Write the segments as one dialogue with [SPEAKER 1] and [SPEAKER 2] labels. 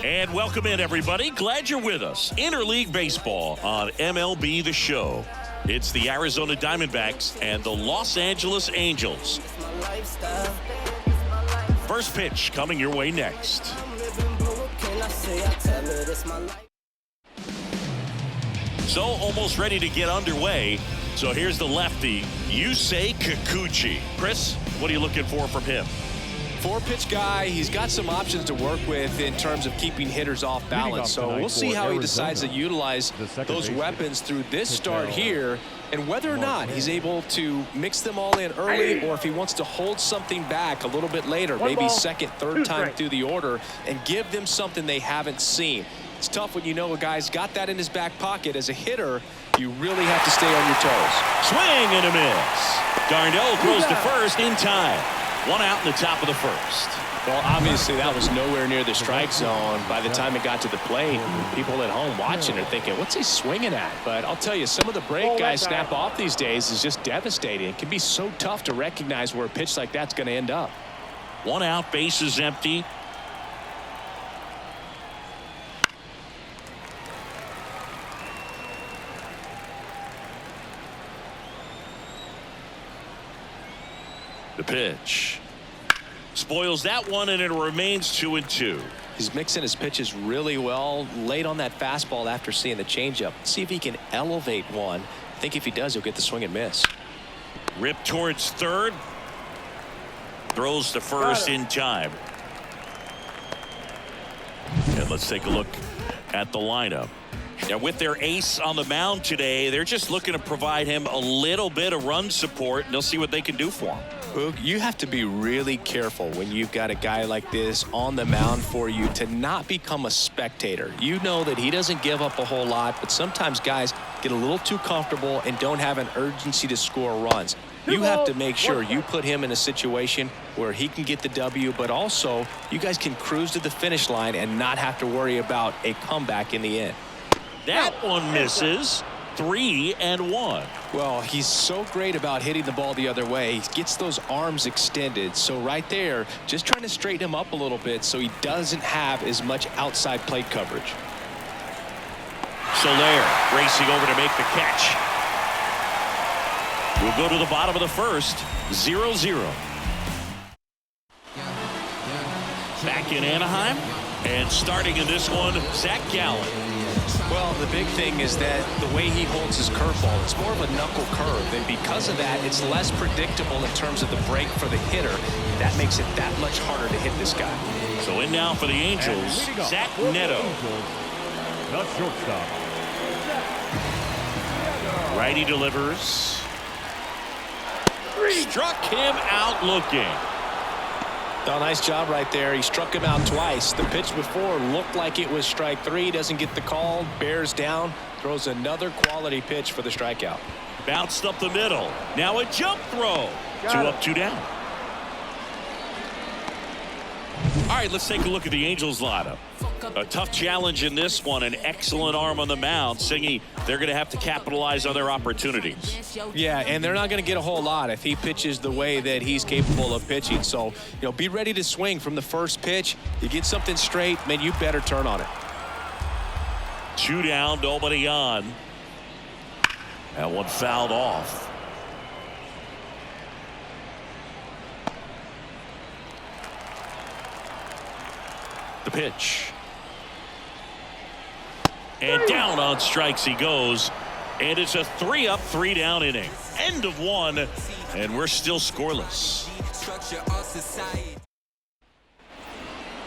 [SPEAKER 1] And welcome in, everybody. Glad you're with us. Interleague Baseball on MLB The Show. It's the Arizona Diamondbacks and the Los Angeles Angels. First pitch coming your way next. So almost ready to get underway. So here's the lefty, Yusei Kikuchi. Chris, what are you looking for from him?
[SPEAKER 2] Four-pitch guy. He's got some options to work with in terms of keeping hitters off balance. So we'll see how he decides to utilize those weapons through this start here, and whether or not he's able to mix them all in early, or if he wants to hold something back a little bit later, maybe second, third time through the order, and give them something they haven't seen. It's tough when you know a guy's got that in his back pocket. As a hitter, you really have to stay on your toes.
[SPEAKER 1] Swing and a miss. Darnell throws to first in time. One out in the top of the first.
[SPEAKER 2] Well, obviously that was nowhere near the strike zone by the time it got to the plate. People at home watching are thinking, what's he swinging at? But I'll tell you, some of the break guys snap off these days is just devastating. It can be so tough to recognize where a pitch like that's going to end up.
[SPEAKER 1] One out, bases empty. The pitch spoils that one, and it remains 2-2.
[SPEAKER 2] He's mixing his pitches really well, late on that fastball after seeing the changeup. See if he can elevate one. I think if he does, he'll get the swing and miss.
[SPEAKER 1] Rip towards third. Throws to first in time. And let's take a look at the lineup. Now, with their ace on the mound today, they're just looking to provide him a little bit of run support, and they'll see what they can do for him.
[SPEAKER 2] You have to be really careful when you've got a guy like this on the mound for you to not become a spectator. You know that he doesn't give up a whole lot, but sometimes guys get a little too comfortable and don't have an urgency to score runs. You have to make sure you put him in a situation where he can get the W, but also you guys can cruise to the finish line and not have to worry about a comeback in the end.
[SPEAKER 1] That one misses. 3-1.
[SPEAKER 2] Well, he's so great about hitting the ball the other way. He gets those arms extended. So right there, just trying to straighten him up a little bit so he doesn't have as much outside plate coverage.
[SPEAKER 1] Soler racing over to make the catch. We'll go to the bottom of the first. 0-0. Back in Anaheim, and starting in this one, Zach Gallen.
[SPEAKER 2] Well, the big thing is that the way he holds his curveball, it's more of a knuckle curve, and because of that, it's less predictable in terms of the break for the hitter. That makes it that much harder to hit this guy.
[SPEAKER 1] So in now for the Angels, Zach Neto.
[SPEAKER 3] The shortstop.
[SPEAKER 1] Righty delivers. Struck him out looking.
[SPEAKER 2] Oh, nice job right there. He struck him out twice. The pitch before looked like it was strike three. Doesn't get the call. Bears down. Throws another quality pitch for the strikeout.
[SPEAKER 1] Bounced up the middle. Now a jump throw. 2 up, 2 down. All right, let's take a look at the Angels lineup. A tough challenge in this one. An excellent arm on the mound. Singy, they're going to have to capitalize on their opportunities.
[SPEAKER 2] Yeah, and they're not going to get a whole lot if he pitches the way that he's capable of pitching. So, be ready to swing from the first pitch. You get something straight, man, you better turn on it.
[SPEAKER 1] 2 down, nobody on. That one fouled off. The pitch. And down on strikes he goes. And it's a 3 up, 3 down inning. End of one. And we're still scoreless.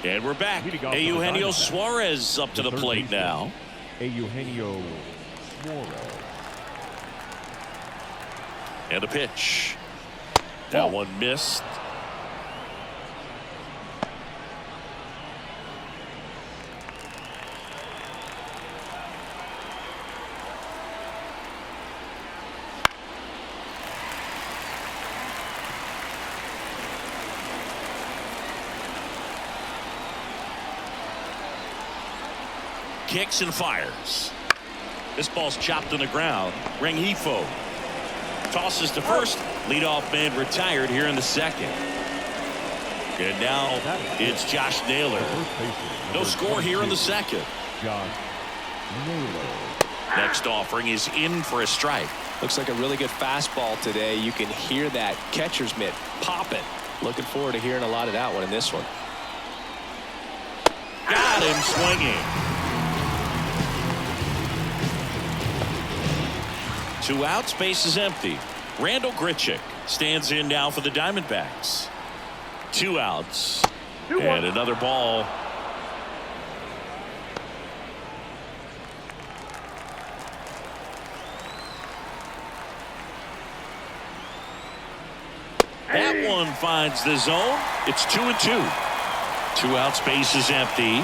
[SPEAKER 1] And we're back. Eugenio Suarez up to the plate now.
[SPEAKER 3] Eugenio Suarez.
[SPEAKER 1] And the pitch. That one missed. Kicks and fires. This ball's chopped on the ground. Rengifo tosses to first. Leadoff man retired here in the second. And now it's Josh Naylor. No score here in the second.
[SPEAKER 3] Josh Naylor.
[SPEAKER 1] Next offering is in for a strike.
[SPEAKER 2] Looks like a really good fastball today. You can hear that catcher's mitt popping. Looking forward to hearing a lot of that one in this one.
[SPEAKER 1] Got him swinging. 2 outs, base is empty. Randall Grichuk stands in now for the Diamondbacks. 2 outs. And another ball. That one finds the zone. It's 2-2. 2 outs, base is empty.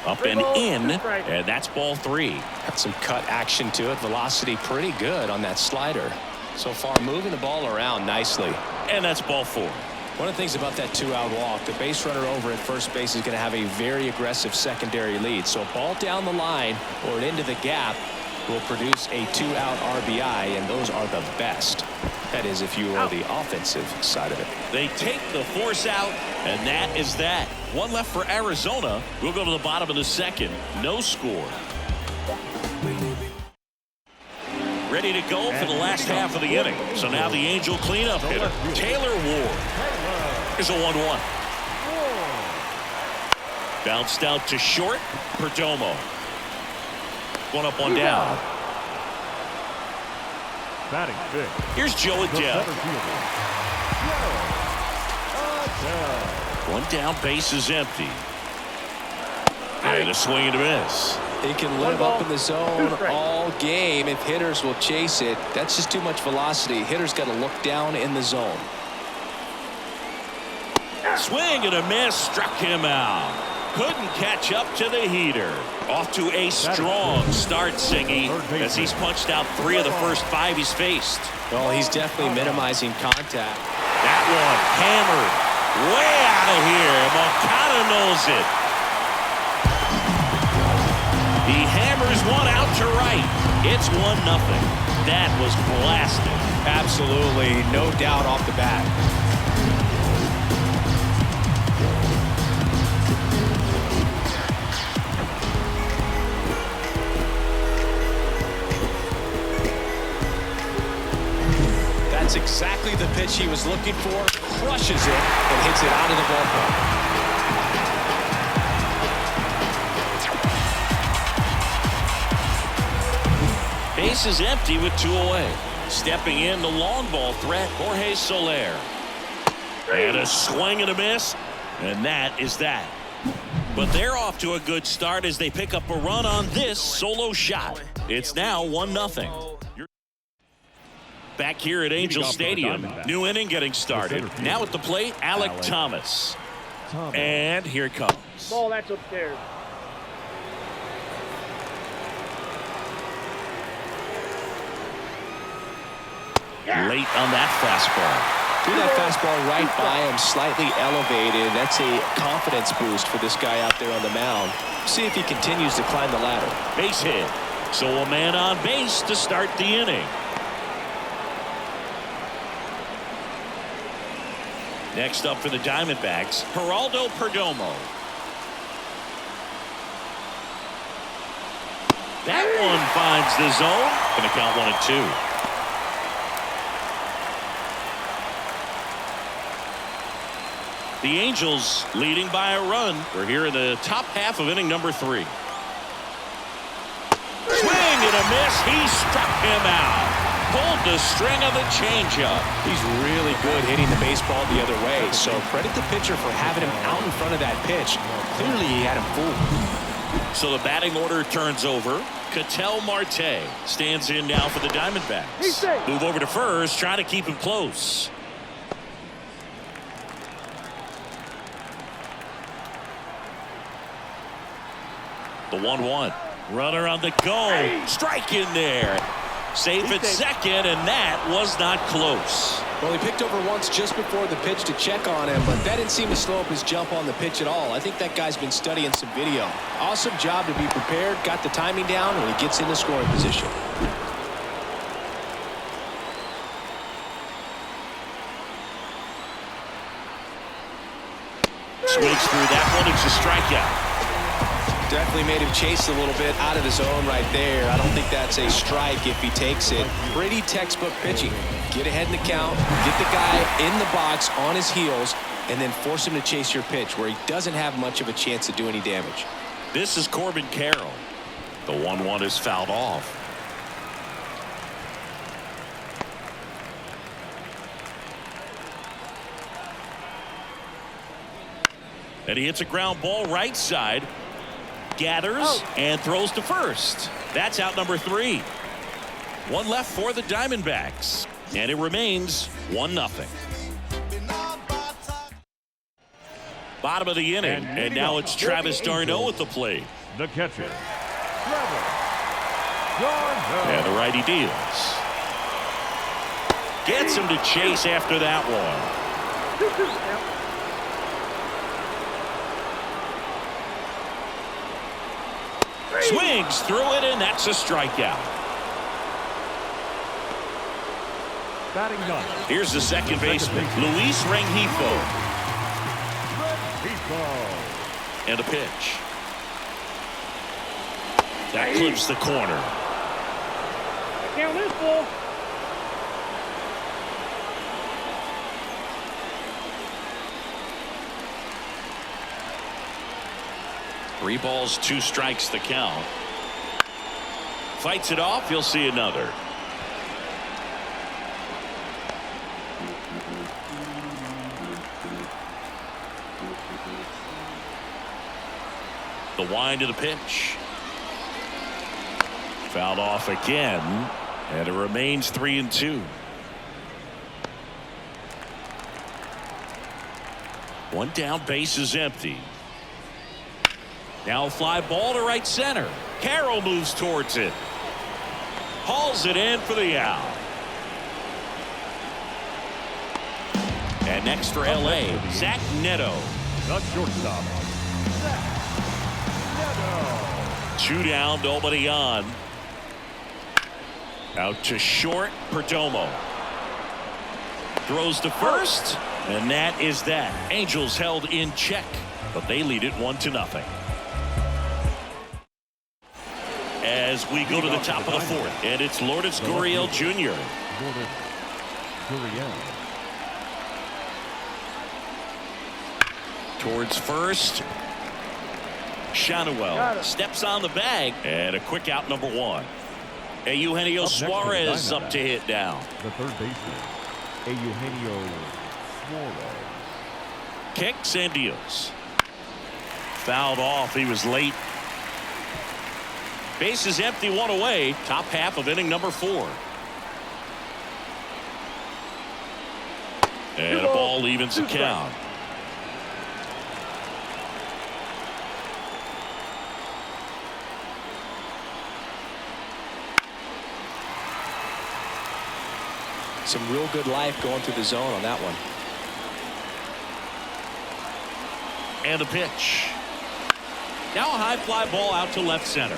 [SPEAKER 1] Up and in, and that's ball 3.
[SPEAKER 2] Got some cut action to it. Velocity pretty good on that slider. So far moving the ball around nicely.
[SPEAKER 1] And that's ball 4.
[SPEAKER 2] One of the things about that 2-out walk, the base runner over at first base is going to have a very aggressive secondary lead. So a ball down the line or into the gap will produce a 2-out RBI, and those are the best. That is if you are the offensive side of it.
[SPEAKER 1] They take the force out, and that is that. 1 left for Arizona. We'll go to the bottom of the second. No score. Ready to go for the last half of the inning. So now the Angel cleanup hitter, Taylor Ward. Here's a 1-1. Bounced out to short. Perdomo. 1 up, 1 down.
[SPEAKER 3] Batting 5th.
[SPEAKER 1] Here's Joe Adele. 1 down, base is empty. And a swing and a miss.
[SPEAKER 2] He can live up in the zone all game if hitters will chase it. That's just too much velocity. Hitters got to look down in the zone.
[SPEAKER 1] Swing and a miss, struck him out. Couldn't catch up to the heater. Off to a strong start, Singy, as he's punched out 3 of the first 5 he's faced.
[SPEAKER 2] Well, he's definitely minimizing contact.
[SPEAKER 1] That one hammered way out of here. Moncada knows it. He hammers one out to right. It's 1-0. That was blasted.
[SPEAKER 2] Absolutely, no doubt off the bat. That's exactly the pitch he was looking for. Crushes it and hits it out of the ballpark.
[SPEAKER 1] Base is empty with 2 away. Stepping in the long ball threat, Jorge Soler. And a swing and a miss, and that is that. But they're off to a good start as they pick up a run on this solo shot. It's now 1-0. Back here at Angel Stadium, new inning getting started. Now at the plate, Alec Thomas. And here it comes.
[SPEAKER 4] Ball, that's upstairs.
[SPEAKER 1] Late on that fastball.
[SPEAKER 2] Threw that fastball right by him, slightly elevated. That's a confidence boost for this guy out there on the mound. See if he continues to climb the ladder.
[SPEAKER 1] Base hit. So a man on base to start the inning. Next up for the Diamondbacks, Geraldo Perdomo. That one finds the zone. Going to count 1-2. The Angels leading by a run. We're here in the top half of inning number 3. Swing and a miss. He struck him out. Pulled the string of the changeup.
[SPEAKER 2] He's really good hitting the baseball the other way. So credit the pitcher for having him out in front of that pitch. Clearly he had him fooled.
[SPEAKER 1] So the batting order turns over. Ketel Marte stands in now for the Diamondbacks. Move over to first, trying to keep him close. The 1-1. Runner on the go. Strike in there. Safe at second, and that was not close.
[SPEAKER 2] Well, he picked over once just before the pitch to check on him, but that didn't seem to slow up his jump on the pitch at all. I think that guy's been studying some video. Awesome job to be prepared, got the timing down, and he gets into scoring position.
[SPEAKER 1] Swings through that one. It's a strikeout.
[SPEAKER 2] Definitely made him chase a little bit out of the zone right there. I don't think that's a strike if he takes it. Pretty textbook pitching. Get ahead in the count, get the guy in the box on his heels, and then force him to chase your pitch where he doesn't have much of a chance to do any damage.
[SPEAKER 1] This is Corbin Carroll. The 1-1 is fouled off. And he hits a ground ball right side. Gathers and throws to first. That's out number 3. One left for the Diamondbacks. And it remains 1-0. Bottom of the inning. And now it's Travis d'Arnaud at the plate.
[SPEAKER 3] The catcher, Travis d'Arnaud.
[SPEAKER 1] And the righty deals. Gets him to chase after that one. Swings through it, and that's a strikeout.
[SPEAKER 3] Batting ninth.
[SPEAKER 1] Here's the second baseman, Luis Rengifo. And a pitch. That clips the corner.
[SPEAKER 3] Count this ball.
[SPEAKER 1] 3 balls, 2 strikes the count. Fights it off. You'll see another. The wind of the pitch. Fouled off again, and it remains 3-2. One down, base is empty. Now a fly ball to right center. Carroll moves towards it. Hauls it in for the out. And next for LA, Zach Neto.
[SPEAKER 3] The shortstop, Zach Neto.
[SPEAKER 1] 2 down, nobody on. Out to short, Perdomo. Throws to first, and that is that. Angels held in check, but they lead it 1-0. As we go to the top of the 4th, and it's Lourdes Gurriel Jr.
[SPEAKER 3] Lourdes Gurriel.
[SPEAKER 1] Towards first. Shanuel steps on the bag, and a quick out, number 1. Eugenio Suarez up to hit down.
[SPEAKER 3] The third baseman, Eugenio Suarez.
[SPEAKER 1] Kicks and deals. Fouled off. He was late. Base is empty, 1 away. Top half of inning number 4. And a ball evens the count.
[SPEAKER 2] Some real good life going through the zone on that one.
[SPEAKER 1] And a pitch. Now a high fly ball out to left center.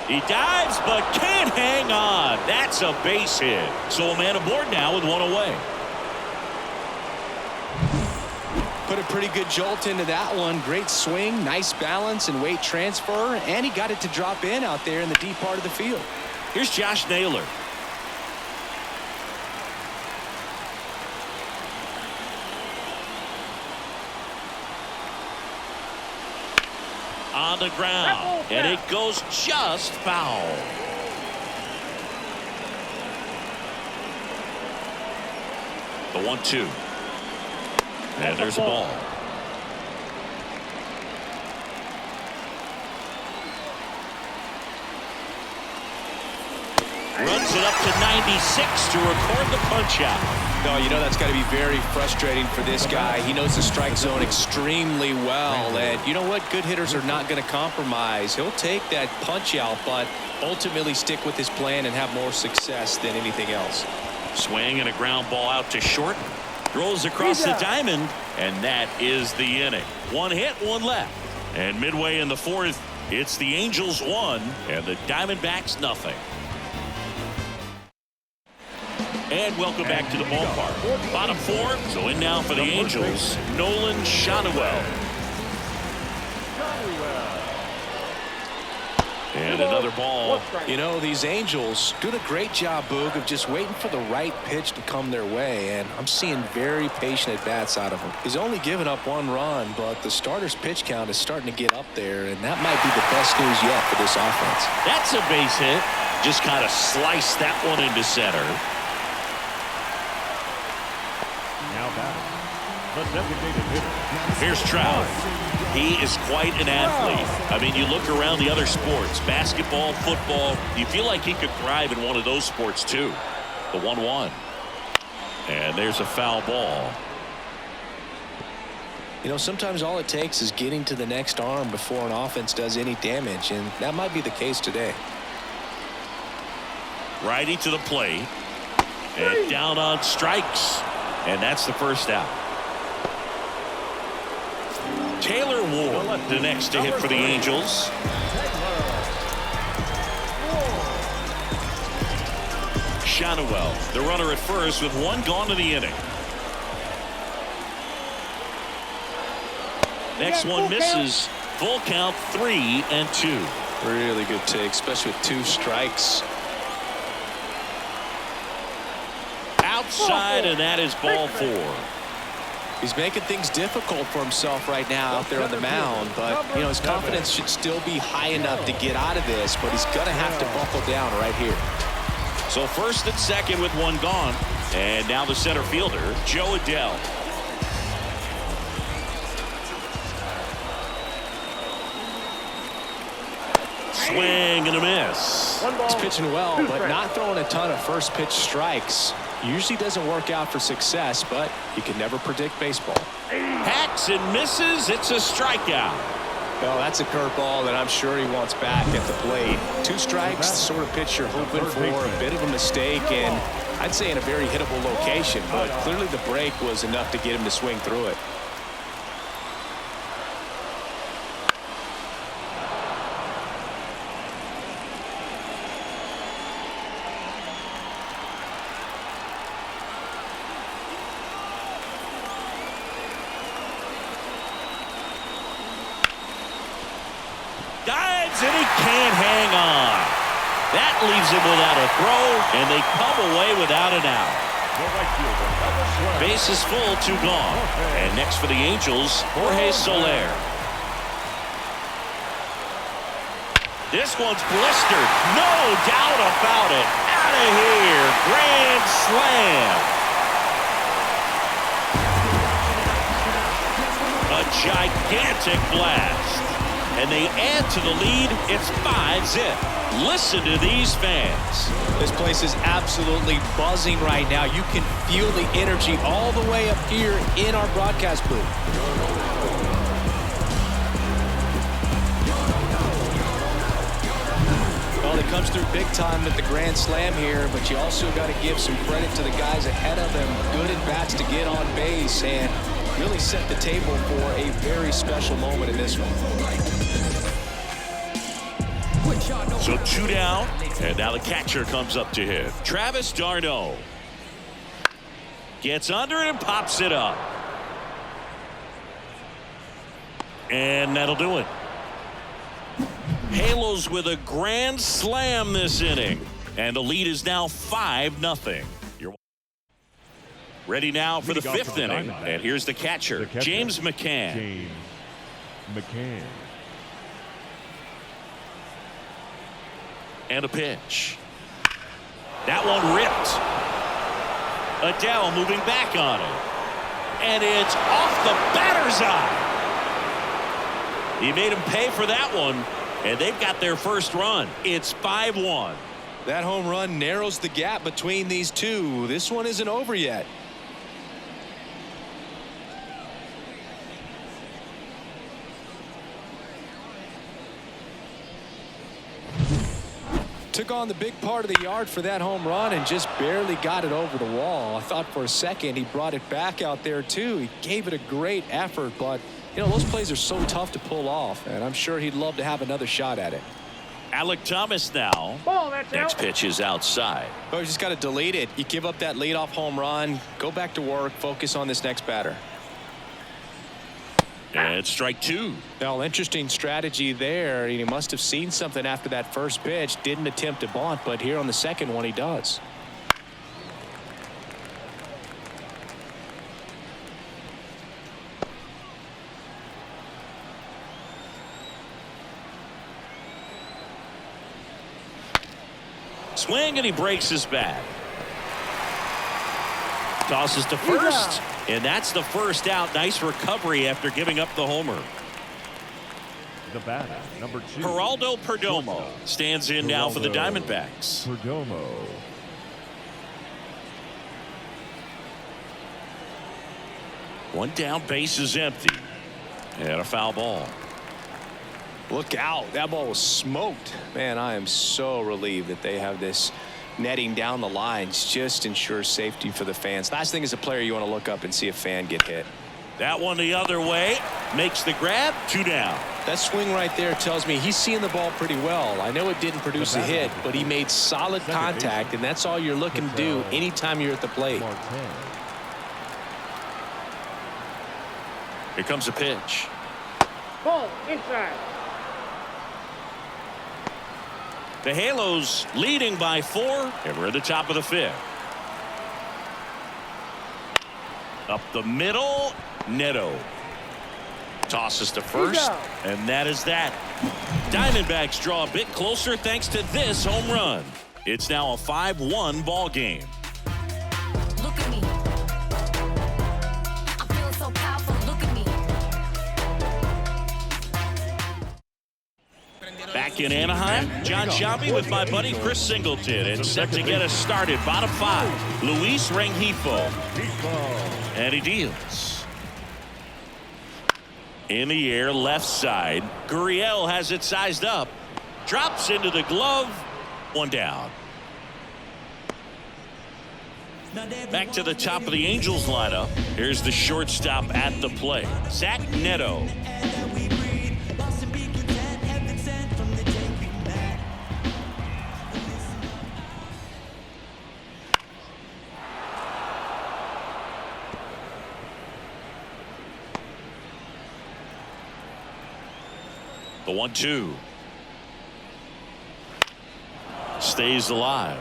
[SPEAKER 1] He dives but can't hang on. That's a base hit. So a man aboard now with 1 away.
[SPEAKER 2] Put a pretty good jolt into that one. Great swing, nice balance and weight transfer, and he got it to drop in out there in the deep part of the field.
[SPEAKER 1] Here's Josh Naylor. On the ground, and it goes just foul. The 1-2. And there's a ball. Runs it up to 96 to record the punch out.
[SPEAKER 2] No, you know that's got to be very frustrating for this guy. He knows the strike zone extremely well, and you know what? Good hitters are not going to compromise. He'll take that punch out, but ultimately stick with his plan and have more success than anything else.
[SPEAKER 1] Swing and a ground ball out to short. Throws across the diamond, and that is the inning. 1 hit, 1 left. And midway in the 4th, it's the Angels 1 and the Diamondbacks nothing. And welcome back to the ballpark. Bottom four, so in now for the Angels, Nolan Schanuel. And another ball.
[SPEAKER 2] You know, these Angels doing a great job, Boog, of just waiting for the right pitch to come their way, and I'm seeing very patient at-bats out of him. He's only given up 1 run, but the starter's pitch count is starting to get up there, and that might be the best news yet for this offense.
[SPEAKER 1] That's a base hit. Just kind of sliced that one into center.
[SPEAKER 3] Now batting, the designated hitter.
[SPEAKER 1] Here's Trout. He is quite an athlete. I mean, you look around the other sports, basketball, football, you feel like he could thrive in one of those sports too. The 1-1. And there's a foul ball.
[SPEAKER 2] You know, sometimes all it takes is getting to the next arm before an offense does any damage, and that might be the case today.
[SPEAKER 1] Righty to the plate. And down on strikes. And that's the first out. Taylor Ward, the next to hit for the Angels. Schanuel, the runner at first with 1 gone in the inning. Next one misses. Full count, 3-2.
[SPEAKER 2] Really good take, especially with 2 strikes.
[SPEAKER 1] Outside, and that is ball 4.
[SPEAKER 2] He's making things difficult for himself right now out there on the mound, but you know, his confidence should still be high enough to get out of this, but he's gonna have to buckle down right here.
[SPEAKER 1] So first and second with 1 gone, and now the center fielder, Joe Adell. Swing and a miss.
[SPEAKER 2] He's pitching well, but not throwing a ton of first pitch strikes. Usually doesn't work out for success, but you can never predict baseball.
[SPEAKER 1] Hacks and misses. It's a strikeout.
[SPEAKER 2] Well, that's a curveball that I'm sure he wants back at the plate. 2 strikes, the sort of pitch you're hoping for, a bit of a mistake, and I'd say in a very hittable location, but clearly the break was enough to get him to swing through it.
[SPEAKER 1] Dives, and he can't hang on. That leaves him without a throw, and they come away without an out. Base is full, 2 gone. And next for the Angels, Jorge Soler. This one's blistered. No doubt about it. Out of here. Grand slam. A gigantic blast. And they add to the lead. It's 5-zip. Listen to these fans.
[SPEAKER 2] This place is absolutely buzzing right now. You can feel the energy all the way up here in our broadcast booth. Well, it comes through big time with the grand slam here, but you also got to give some credit to the guys ahead of them. Good at bats to get on base and really set the table for a very special moment in this one.
[SPEAKER 1] So 2 down, and now the catcher comes up to hit. Travis d'Arnaud gets under it and pops it up. And that'll do it. Halos with a grand slam this inning. And the lead is now 5-0. You're ready now for the 5th inning. And here's the catcher, James McCann.
[SPEAKER 3] James McCann.
[SPEAKER 1] And a pitch. That one ripped. Adell moving back on it. And it's off the batter's eye. He made him pay for that one. And they've got their first run. It's 5-1.
[SPEAKER 2] That home run narrows the gap between these two. This one isn't over yet. Took on the big part of the yard for that home run and just barely got it over the wall. I thought for a second he brought it back out there too. He gave it a great effort, but you know, those plays are so tough to pull off, and I'm sure he'd love to have another shot at it.
[SPEAKER 1] Alec Thomas now. Next pitch is outside.
[SPEAKER 2] Oh, you just got to delete it. You give up that leadoff home run. Go back to work. Focus on this next batter.
[SPEAKER 1] And strike two.
[SPEAKER 2] Now, interesting strategy there. He must have seen something after that first pitch. Didn't attempt to bunt, but here on the second one he does.
[SPEAKER 1] Swing, and he breaks his bat. Tosses to first, and that's the first out. Nice recovery after giving up the homer.
[SPEAKER 3] The batter, number 2.
[SPEAKER 1] Geraldo Perdomo stands in now for the Diamondbacks.
[SPEAKER 3] Perdomo.
[SPEAKER 1] One down, base is empty. And a foul ball.
[SPEAKER 2] Look out. That ball was smoked. Man, I am so relieved that they have this netting down the lines. Just ensures safety for the fans. Last thing as a player, you want to look up and see a fan get hit.
[SPEAKER 1] That one the other way. Makes the grab. 2 down.
[SPEAKER 2] That swing right there tells me he's seeing the ball pretty well. I know it didn't produce a hit, but he made solid contact, and that's all you're looking to do anytime you're at the plate.
[SPEAKER 1] Here comes a pitch.
[SPEAKER 4] Ball inside.
[SPEAKER 1] The Halos leading by 4, and we're at the top of the 5th. Up the middle, Neto tosses to first, and that is that. Diamondbacks draw a bit closer thanks to this home run. It's now a 5-1 ball game.
[SPEAKER 5] Look at me. I feel so powerful. Look at me.
[SPEAKER 1] Back in Anaheim, John Sciambi with my buddy Chris Singleton, and set to get us started. Bottom 5, Luis Rengifo. And he deals. In the air, left side. Gurriel has it sized up. Drops into the glove. 1 down. Back to the top of the Angels lineup. Here's the shortstop at the plate, Zach Neto. The 1-2 stays alive.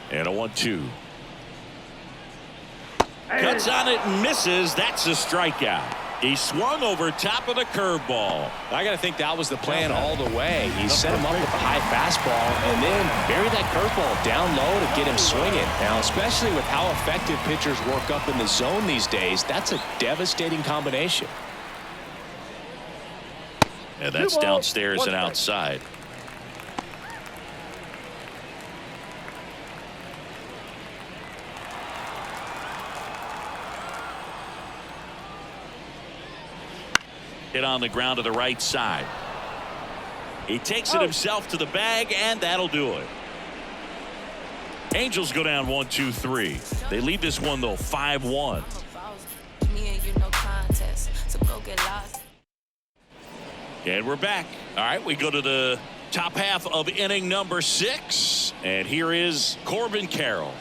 [SPEAKER 1] And a 1-2. Cuts on it and misses. That's a strikeout. He swung over top of the curveball.
[SPEAKER 2] I got to think that was the plan all the way. He set him up with a high fastball and then buried that curveball down low to get him swinging. Now, especially with how effective pitchers work up in the zone these days, that's a devastating combination.
[SPEAKER 1] And that's downstairs and outside. Hit on the ground to the right side. He takes it himself to the bag, and that'll do it. Angels go down 1-2-3. They lead this one, though, 5-1. And we're back. All right, we go to the top half of inning number 6. And here is Corbin Carroll.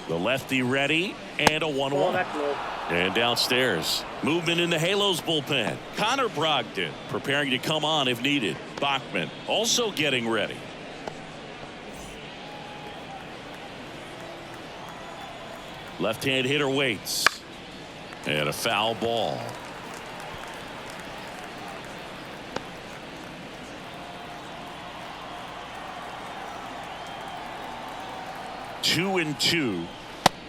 [SPEAKER 1] The lefty ready, and a 1-1. And downstairs, movement in the Halos bullpen. Connor Brogdon preparing to come on if needed. Bachman also getting ready. Left-hand hitter waits. And a foul ball. Two and two.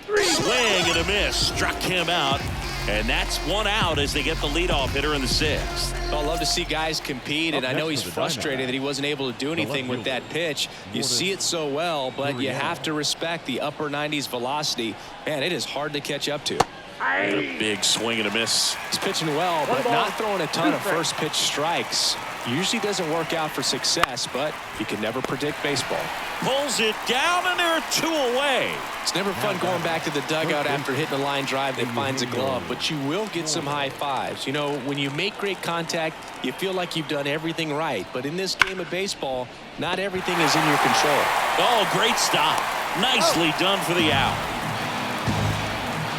[SPEAKER 1] Swing and a miss. Struck him out. And that's 1 out as they get the leadoff hitter in the 6th.
[SPEAKER 2] Well, I love to see guys compete, and I know he's frustrated that he wasn't able to do anything with that pitch. You see it so well, but you have to respect the upper 90s velocity. Man, it is hard to catch up to.
[SPEAKER 1] And a big swing and a miss.
[SPEAKER 2] He's pitching well, but not throwing a ton of first pitch strikes. Usually doesn't work out for success, but you can never predict baseball.
[SPEAKER 1] Pulls it down, and there are 2 away.
[SPEAKER 2] It's never fun going back to the dugout after hitting a line drive that finds a glove, but you will get some high fives. You know, when you make great contact, you feel like you've done everything right. But in this game of baseball, not everything is in your control.
[SPEAKER 1] Oh, great stop. Nicely done for the out.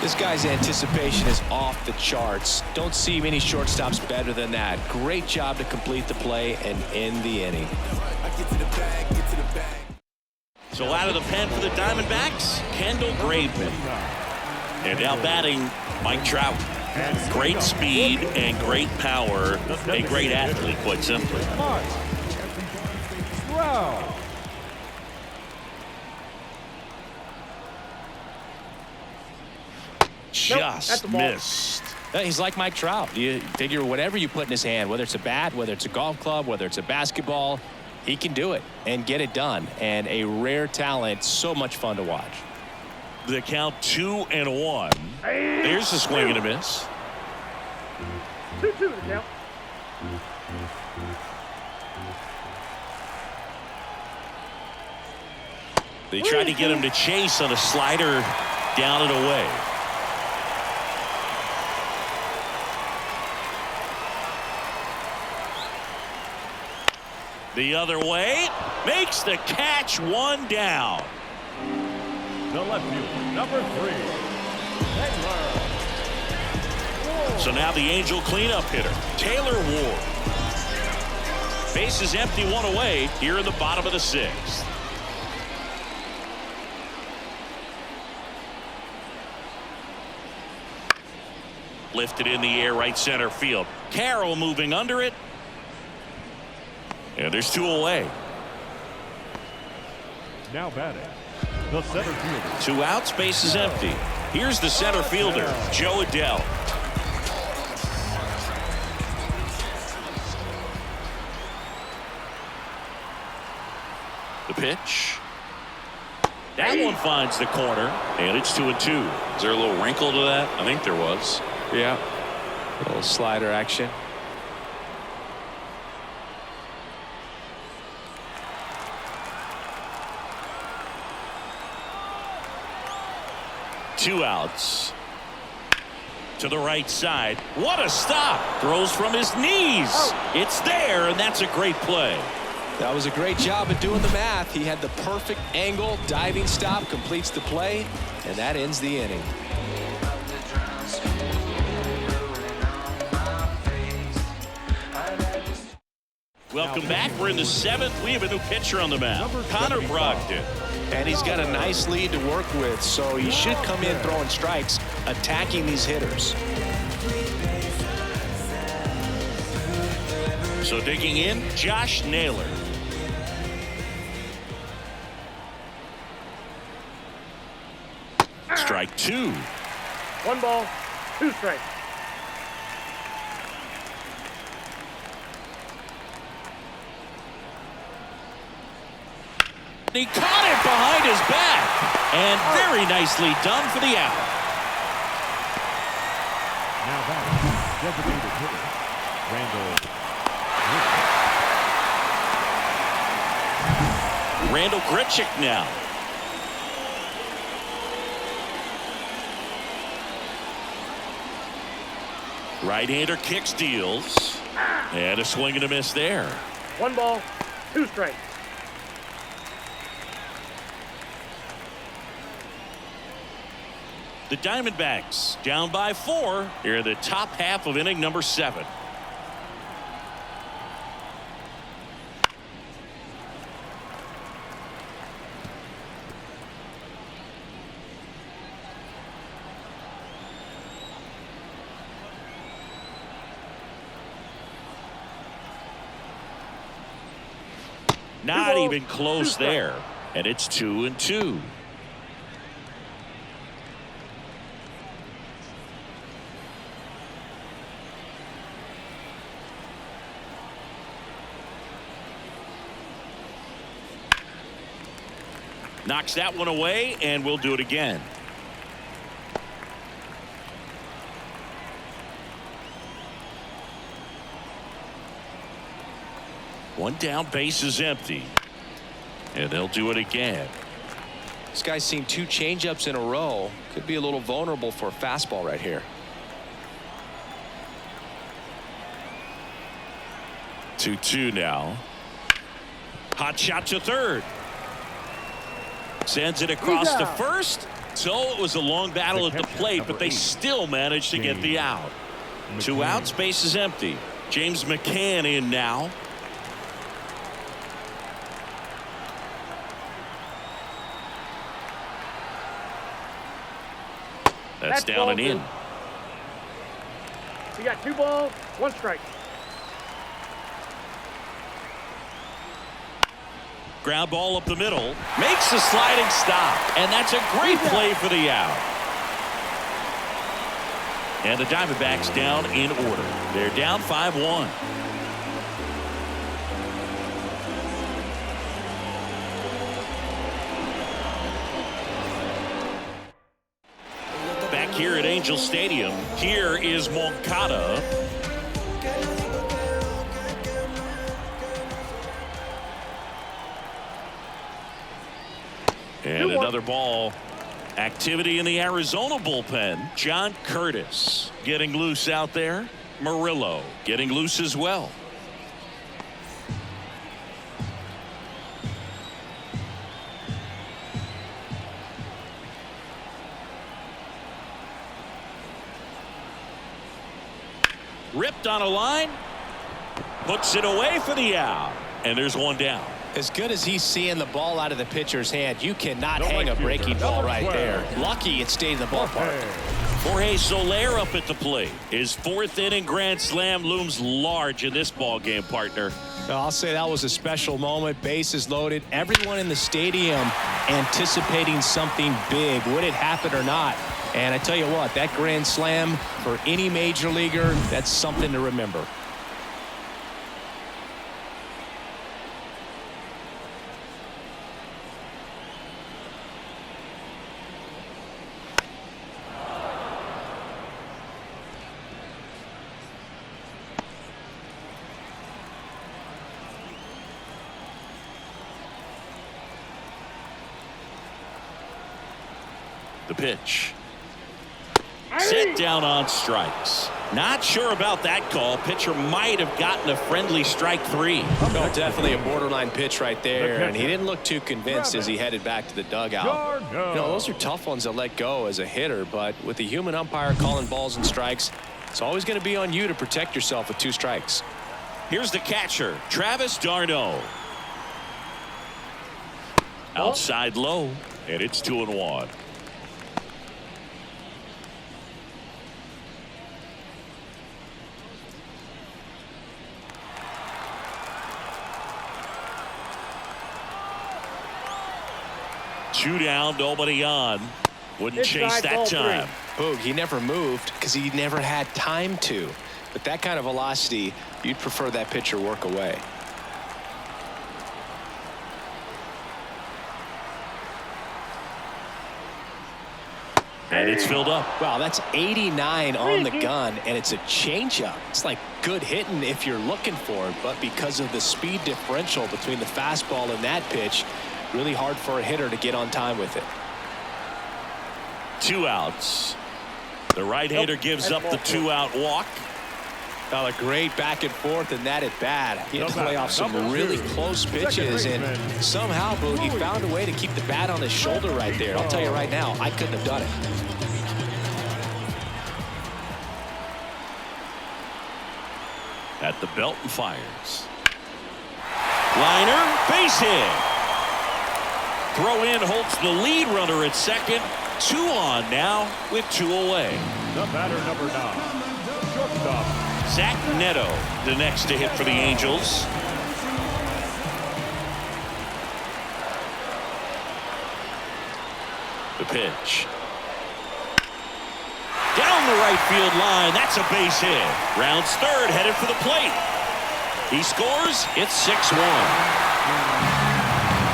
[SPEAKER 2] This guy's anticipation is off the charts. Don't see many shortstops better than that. Great job to complete the play and end the inning.
[SPEAKER 1] So out of the pen for the Diamondbacks, Kendall Graveman. And now batting, Mike Trout. Great speed and great power. A great athlete, quite simply. Just missed.
[SPEAKER 2] He's like Mike Trout. You figure whatever you put in his hand, whether it's a bat, whether it's a golf club, whether it's a basketball, he can do it and get it done. And a rare talent, so much fun to watch.
[SPEAKER 1] The count 2-1. There's the swing and a miss.
[SPEAKER 4] 2-2 the count.
[SPEAKER 1] They tried to get him to chase on a slider down and away. The other way, makes the catch, 1 down.
[SPEAKER 3] The left fielder, number 3, Taylor.
[SPEAKER 1] So now the Angel cleanup hitter, Taylor Ward. Base is empty, 1 away here in the bottom of the 6th. Lifted in the air, right center field. Carroll moving under it. And there's 2 away.
[SPEAKER 3] Now batting, the center fielder.
[SPEAKER 1] 2 outs, base is empty. Here's the center fielder, Joe Adell. The pitch. That one finds the corner, and it's 2-2. Is there a little wrinkle to that? I think there was.
[SPEAKER 2] Yeah. A little slider action.
[SPEAKER 1] Two outs. To the right side. What a stop. Throws from his knees. It's there, and that's a great play.
[SPEAKER 2] That was a great job of doing the math. He had the perfect angle, diving stop, completes the play, and that ends the inning.
[SPEAKER 1] Welcome back. We're in the 7th. We have a new pitcher on the mound, Connor Brogdon.
[SPEAKER 2] And he's got a nice lead to work with, so he should come in throwing strikes, attacking these hitters.
[SPEAKER 1] So digging in, Josh Naylor. Strike 2.
[SPEAKER 4] 1 ball, 2 strikes.
[SPEAKER 1] He caught it behind his back, and very nicely done for the out.
[SPEAKER 3] Now batting, designated hitter,
[SPEAKER 1] Randall Grichuk now. Right-hander kicks, deals, and a swing and a miss there.
[SPEAKER 4] 1 ball, 2 strikes.
[SPEAKER 1] The Diamondbacks down by 4 here in the top half of inning number 7. Not even close there, and it's 2-2. Knocks that one away, and we'll do it again. One down, base is empty. And they'll do it again.
[SPEAKER 2] This guy's seen 2 changeups in a row. Could be a little vulnerable for a fastball right here.
[SPEAKER 1] 2-2 now. Hot shot to third. Sends it across to first. So it was a long battle at the plate, but they still managed to get the out. 2 outs, base is empty. James McCann in now. That's down and in.
[SPEAKER 4] You got 2 balls, 1 strike.
[SPEAKER 1] Ground ball up the middle. Makes a sliding stop. And that's a great play for the out. And the Diamondbacks down in order. They're down 5-1. Back here at Angel Stadium, here is Moncada. And another ball. Activity in the Arizona bullpen. John Curtis getting loose out there. Murillo getting loose as well. Ripped on a line. Puts it away for the out. And there's one down.
[SPEAKER 2] As good as he's seeing the ball out of the pitcher's hand, you cannot hang a breaking ball right there. Lucky it stayed in the ballpark.
[SPEAKER 1] Jorge Soler up at the plate. His 4th inning grand slam looms large in this ball game, partner.
[SPEAKER 2] I'll say that was a special moment. Bases loaded. Everyone in the stadium anticipating something big. Would it happen or not? And I tell you what, that grand slam for any major leaguer, that's something to remember.
[SPEAKER 1] The pitch. Set down on strikes. Not sure about that call. Pitcher might have gotten a friendly strike 3.
[SPEAKER 2] No, definitely a borderline pitch right there, and he didn't look too convinced as he headed back to the dugout. You know, those are tough ones to let go as a hitter, but with the human umpire calling balls and strikes, it's always going to be on you to protect yourself with 2 strikes.
[SPEAKER 1] Here's the catcher, Travis d'Arnaud. Outside low, and it's 2-1. Two down, nobody on. Wouldn't chase that time.
[SPEAKER 2] Boog, he never moved because he never had time to. But that kind of velocity, you'd prefer that pitcher work away.
[SPEAKER 1] And it's filled up.
[SPEAKER 2] Wow, that's 89 on the gun, and it's a changeup. It's like good hitting if you're looking for it, but because of the speed differential between the fastball and that pitch, really hard for a hitter to get on time with it.
[SPEAKER 1] 2 outs. The right-hander gives up the 2-out walk.
[SPEAKER 2] Well, a great back and forth, and that at bat. He had to play off some really close pitches, and somehow, Boog, he found a way to keep the bat on his shoulder right there. I'll tell you right now, I couldn't have done it.
[SPEAKER 1] At the belt and fires. Liner, base hit. Throw in holds the lead runner at second. 2 on now with 2 away.
[SPEAKER 3] The batter, number 9, shortstop.
[SPEAKER 1] Zach Neto, the next to hit for the Angels. The pitch. Down the right field line. That's a base hit. Rounds third, headed for the plate. He scores. It's 6-1.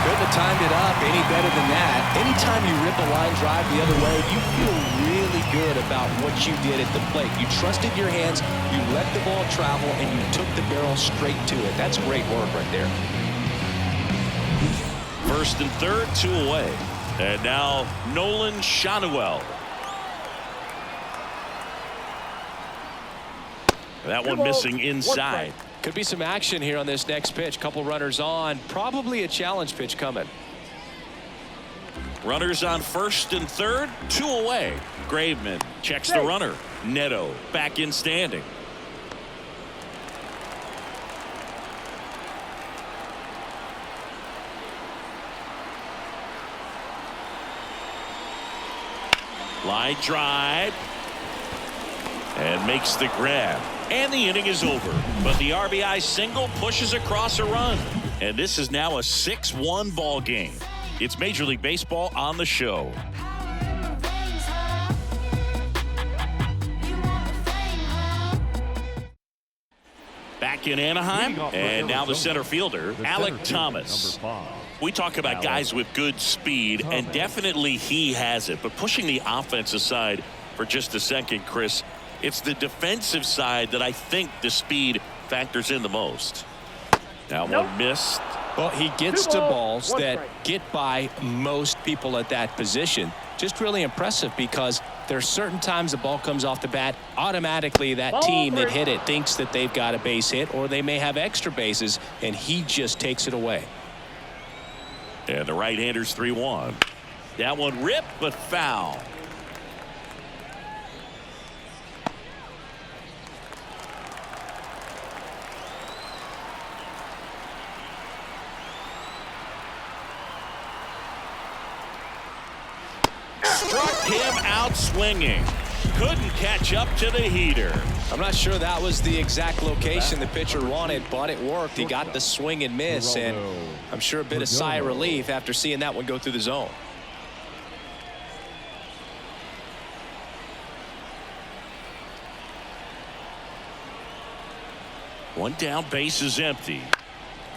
[SPEAKER 2] Couldn't have timed it up any better than that. Anytime you rip a line drive the other way, you feel really good about what you did at the plate. You trusted your hands, you let the ball travel, and you took the barrel straight to it. That's great work right there.
[SPEAKER 1] First and third, 2 away. And now Nolan Shanuel. That one missing inside.
[SPEAKER 2] Could be some action here on this next pitch. Couple runners on. Probably a challenge pitch coming.
[SPEAKER 1] Runners on first and third, 2 away. Graveman checks the runner. Neto back in standing. Line drive. And makes the grab. And the inning is over. But the RBI single pushes across a run. And this is now a 6-1 ball game. It's Major League Baseball on the show. Back in Anaheim, and now the center fielder, Alek Thomas. We talk about guys with good speed, and definitely he has it. But pushing the offense aside for just a second, Chris, it's the defensive side that I think the speed factors in the most. That one missed.
[SPEAKER 2] Well, he gets to balls that get by most people at that position. Just really impressive because there are certain times the ball comes off the bat, automatically that team that hit it thinks that they've got a base hit or they may have extra bases, and he just takes it away.
[SPEAKER 1] And the right-hander's 3-1. That one ripped but foul. Struck him out swinging. Couldn't catch up to the heater.
[SPEAKER 2] I'm not sure that was the exact location the pitcher wanted, but it worked. He got the swing and miss, and I'm sure a bit of sigh of relief after seeing that one go through the zone.
[SPEAKER 1] One down, base is empty.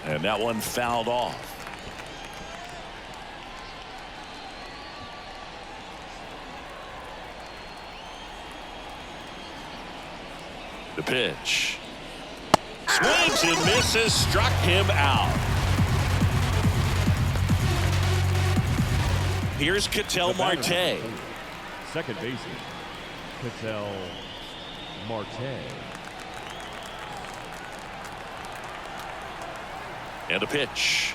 [SPEAKER 1] And that one fouled off. The pitch. Swings and misses, struck him out. Here's Ketel Marte.
[SPEAKER 3] Second baseman, Ketel Marte.
[SPEAKER 1] And a pitch.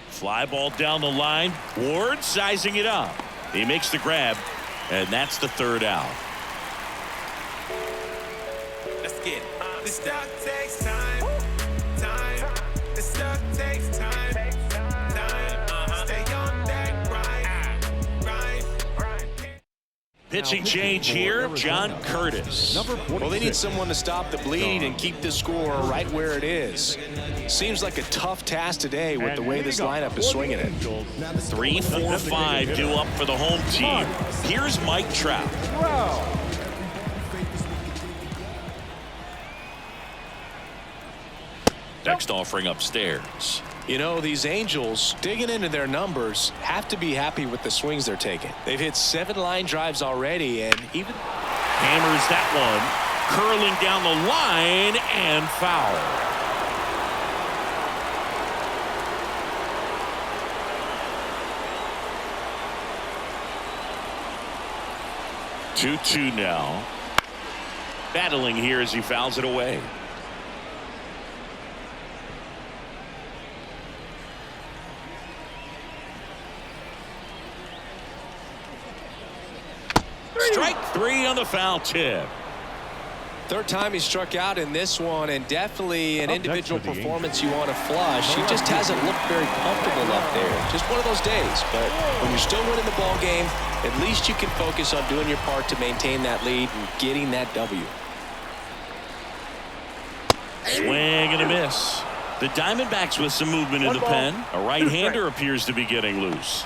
[SPEAKER 1] Fly ball down the line. Ward sizing it up. He makes the grab, and that's the third out.
[SPEAKER 6] The stuff takes time. The stuff takes time. Stay on that grind.
[SPEAKER 1] Pitching change here, John Curtis.
[SPEAKER 2] Well, they need someone to stop the bleed and keep the score right where it is. Seems like a tough task today with the way this lineup is swinging it.
[SPEAKER 1] 3, 4, 5 due up for the home team. Here's Mike Trout. Next offering upstairs.
[SPEAKER 2] You know, these Angels, digging into their numbers, have to be happy with the swings they're taking. They've hit 7 line drives already, and even
[SPEAKER 1] Hammers that one, curling down the line and foul. Two now. Battling here as he fouls it away. Strike 3 on the foul tip.
[SPEAKER 2] third time he struck out in this one, and definitely an individual performance you want to flush. He just hasn't looked very comfortable up there. Just one of those days. But when you're still winning the ball game, at least you can focus on doing your part to maintain that lead and getting that W.
[SPEAKER 1] Swing and a miss. The Diamondbacks with some movement in the pen. A right-hander appears to be getting loose.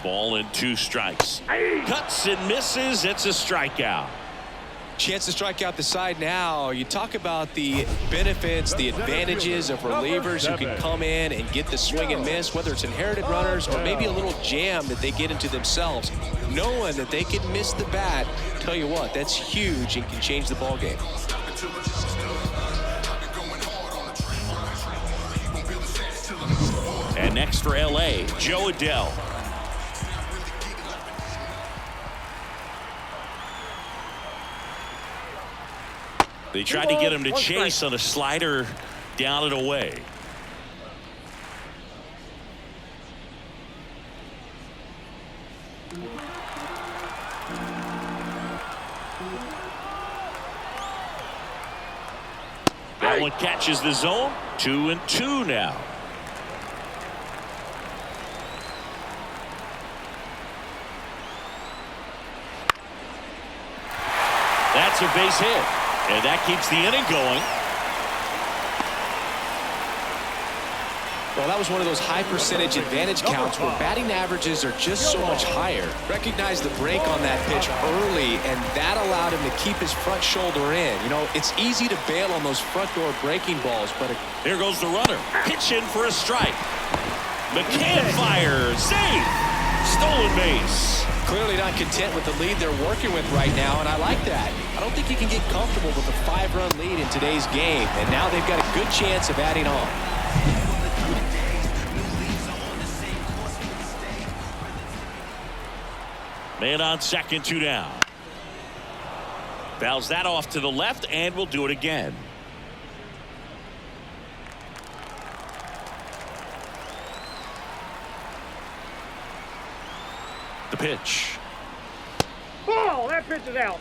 [SPEAKER 1] Ball and 2 strikes. Cuts and misses. It's a strikeout.
[SPEAKER 2] Chance to strike out the side now. You talk about the benefits, the advantages of relievers who can come in and get the swing and miss, whether it's inherited runners or maybe a little jam that they get into themselves. Knowing that they can miss the bat, tell you what, that's huge and can change the ball game.
[SPEAKER 1] And next for LA, Joe Adell. They tried to get him to chase on a slider down and away. That one catches the zone. 2-2 now. That's a base hit. And that keeps the inning going.
[SPEAKER 2] Well, that was one of those high percentage advantage counts where batting averages are just so much higher. Recognized the break on that pitch early, and that allowed him to keep his front shoulder in. You know, it's easy to bail on those front door breaking balls, but
[SPEAKER 1] there goes the runner. Pitch in for a strike. McCann fires. Safe. Stolen base.
[SPEAKER 2] Clearly not content with the lead they're working with right now, and I like that. I don't think you can get comfortable with a 5-run lead in today's game, and now they've got a good chance of adding on.
[SPEAKER 1] Man on second, 2 down. Fouls that off to the left, and we'll do it again. The pitch.
[SPEAKER 4] Ball. That pitch is out.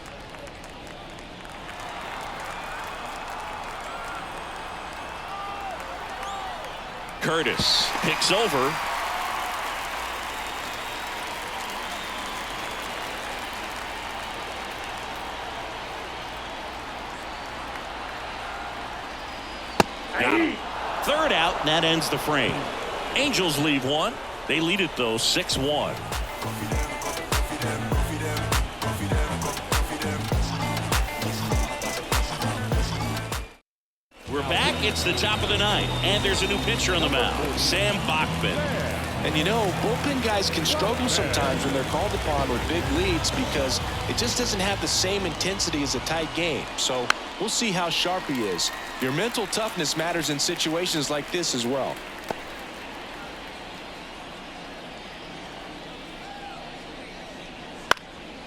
[SPEAKER 1] Curtis picks over. Third out, and that ends the frame. Angels leave one. They lead it, though, 6-1. We're back. It's the top of the ninth, and there's a new pitcher on the mound, Sam Bachman.
[SPEAKER 2] And you know, bullpen guys can struggle sometimes when they're called upon with big leads because it just doesn't have the same intensity as a tight game. So we'll see how sharp he is. Your mental toughness matters in situations like this as well.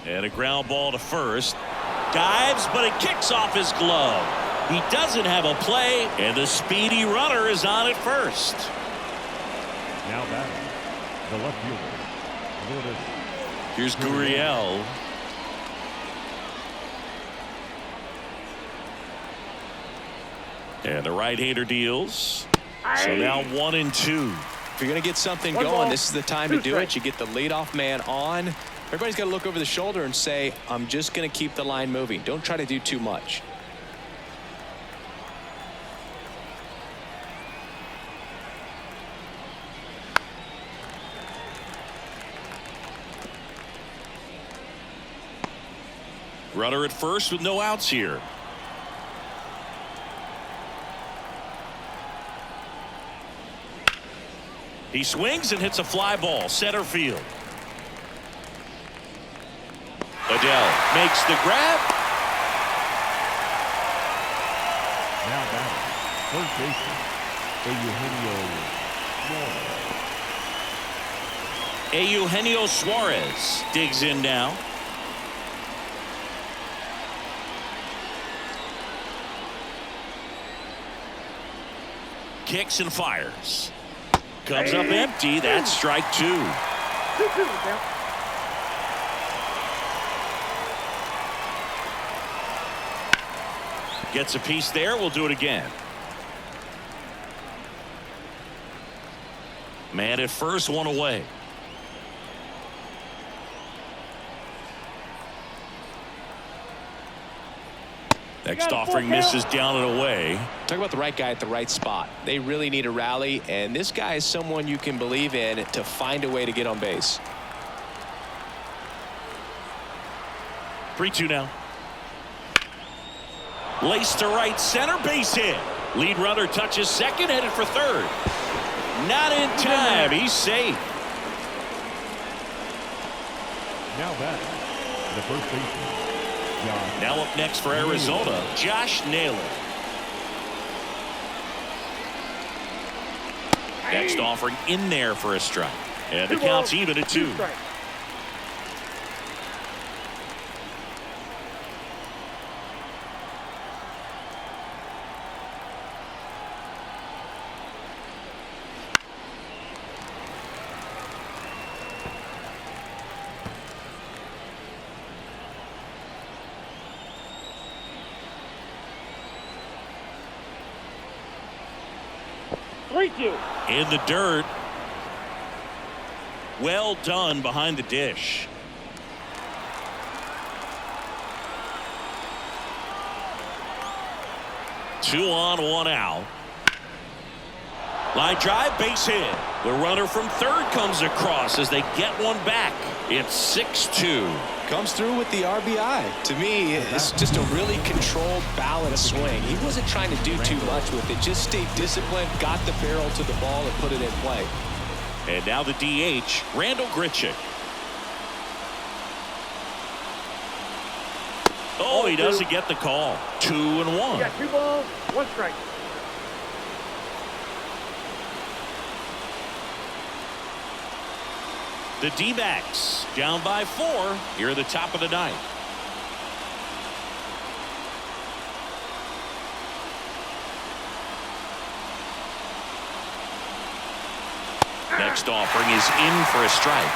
[SPEAKER 1] And a ground ball to first. Dives, but it kicks off his glove. He doesn't have a play, and the speedy runner is on at first.
[SPEAKER 3] Now batting, the left fielder.
[SPEAKER 1] Here's Gurriel. And the right-hander deals. So now 1-2.
[SPEAKER 2] If you're going to get something going, this is the time to do it. You get the leadoff man on. Everybody's got to look over the shoulder and say, I'm just going to keep the line moving. Don't try to do too much.
[SPEAKER 1] Runner at first with no outs here. He swings and hits a fly ball center field. Adell makes the grab.
[SPEAKER 3] Now batting, first baseman,
[SPEAKER 1] Eugenio Suarez digs in now. Kicks and fires. Comes up empty. That's strike 2. Gets a piece there. We'll do it again. Man at first, one away. Next offering misses down and away.
[SPEAKER 2] Talk about the right guy at the right spot. They really need a rally, and this guy is someone you can believe in to find a way to get on base.
[SPEAKER 1] 3-2 now. Laced to right center, base hit. Lead runner touches second, headed for third. Not in time. He's safe.
[SPEAKER 3] Now back, the first baseman, Josh.
[SPEAKER 1] Now up next for Arizona, Josh Naylor. Next offering in there for a strike. And the count's even at 2. In the dirt. Well done behind the dish. Two on, one out. Line drive, base hit. The runner from third comes across as they get one back. It's 6-2.
[SPEAKER 2] Comes through with the RBI. To me, it's just a really controlled, balanced swing. He wasn't trying to do too much with it. Just stayed disciplined, got the barrel to the ball, and put it in play.
[SPEAKER 1] And now the DH, Randall Grichuk. Oh, he doesn't get the call. 2-1.
[SPEAKER 4] You got 2 balls, 1 strike.
[SPEAKER 1] The D-backs down by 4 here at the top of the 9th. Next offering is in for a strike.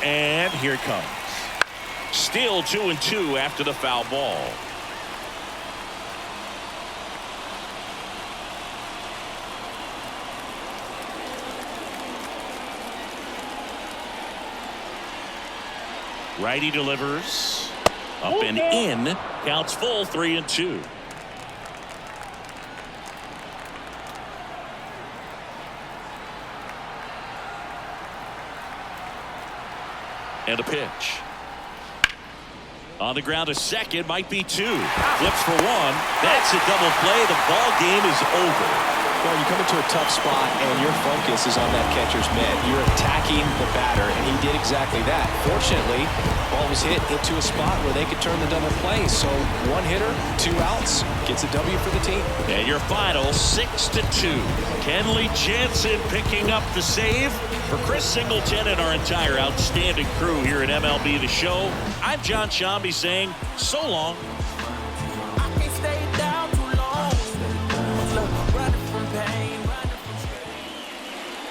[SPEAKER 1] And here it comes. Still 2-2 after the foul ball. Righty delivers. Up and in. Counts full, 3-2. And a pitch. On the ground to second, might be 2. Flips for 1. That's a double play. The ball game is over.
[SPEAKER 2] Well, you come into a tough spot and your focus is on that catcher's mitt. You're attacking the batter, and he did exactly that. Fortunately, ball was hit into a spot where they could turn the double play. So 1 hitter, 2 outs, gets a W for the team.
[SPEAKER 1] And your final 6-2. Kenley Jansen picking up the save. For Chris Singleton and our entire outstanding crew here at MLB The Show, I'm John Shambi saying so long.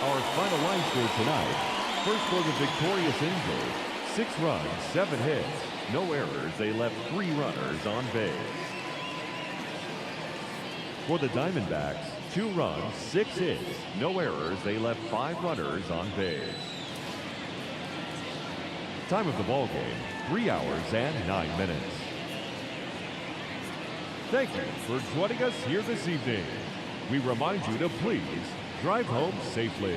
[SPEAKER 3] Our final line score tonight. First for the victorious Angels, 6 runs, 7 hits, no errors. They left 3 runners on base. For the Diamondbacks, 2 runs, 6 hits, no errors. They left 5 runners on base. Time of the ball game, 3 hours and 9 minutes. Thank you for joining us here this evening. We remind you to please drive home safely.